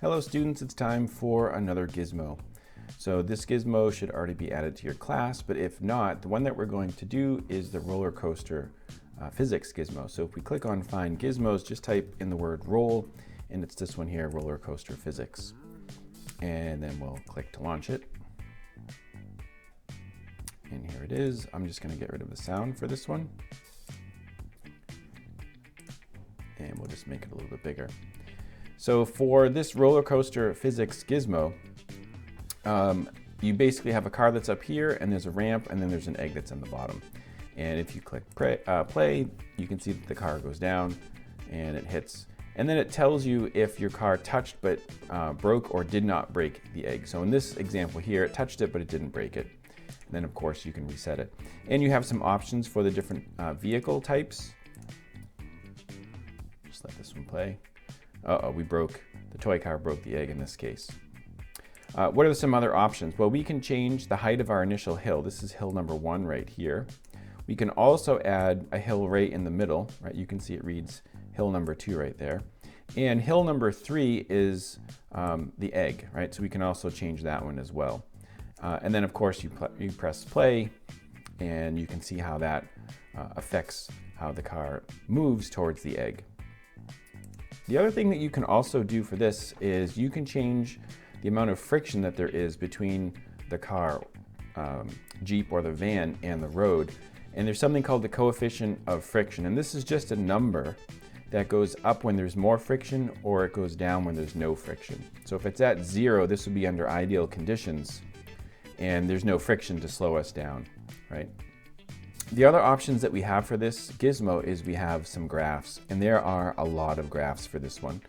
Hello students, it's time for another gizmo. So this gizmo should already be added to your class, but if not, the one that we're going to do is the roller coaster physics gizmo. So if we click on find gizmos, just type in the word roll, and it's this one here, roller coaster physics. And then we'll click to launch it. And here it is. I'm just gonna get rid of the sound for this one. And we'll just make it a little bit bigger. So for this roller coaster physics gizmo, you basically have a car that's up here and there's a ramp and then there's an egg that's on the bottom. And if you click play, you can see that the car goes down and it hits. And then it tells you if your car touched but broke or did not break the egg. So in this example here, it touched it but it didn't break it. And then of course you can reset it. And you have some options for the different vehicle types. Just let this one play. Uh-oh, the toy car broke the egg in this case. What are some other options? Well, we can change the height of our initial hill. This is hill number 1 right here. We can also add a hill right in the middle, right? You can see it reads hill number 2 right there. And hill number 3 is the egg, right? So we can also change that one as well. And then of course you press play and you can see how that affects how the car moves towards the egg. The other thing that you can also do for this is you can change the amount of friction that there is between the car, Jeep or the van and the road. And there's something called the coefficient of friction. And this is just a number that goes up when there's more friction or it goes down when there's no friction. So if it's at 0, this would be under ideal conditions and there's no friction to slow us down, right? The other options that we have for this gizmo is we have some graphs, and there are a lot of graphs for this one.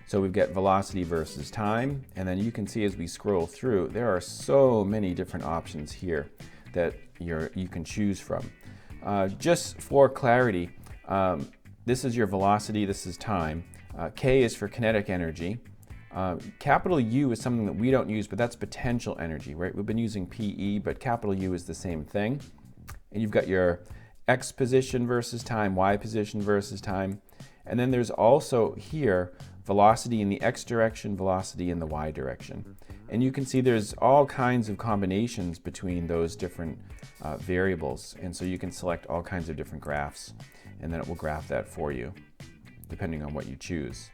So we've got velocity versus time, and then you can see as we scroll through, there are so many different options here that you can choose from. Just for clarity, this is your velocity, this is time. K is for kinetic energy. Capital U is something that we don't use, but that's potential energy, right? We've been using PE, but capital U is the same thing. And you've got your X position versus time, Y position versus time. And then there's also here velocity in the X direction, velocity in the Y direction. And you can see there's all kinds of combinations between those different variables. And so you can select all kinds of different graphs, and then it will graph that for you, depending on what you choose.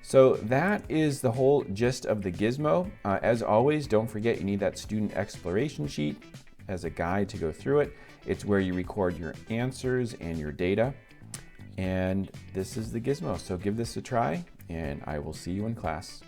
So that is the whole gist of the gizmo. As always, don't forget you need that student exploration sheet as a guide to go through it. It's where you record your answers and your data. And this is the gizmo. So give this a try and I will see you in class.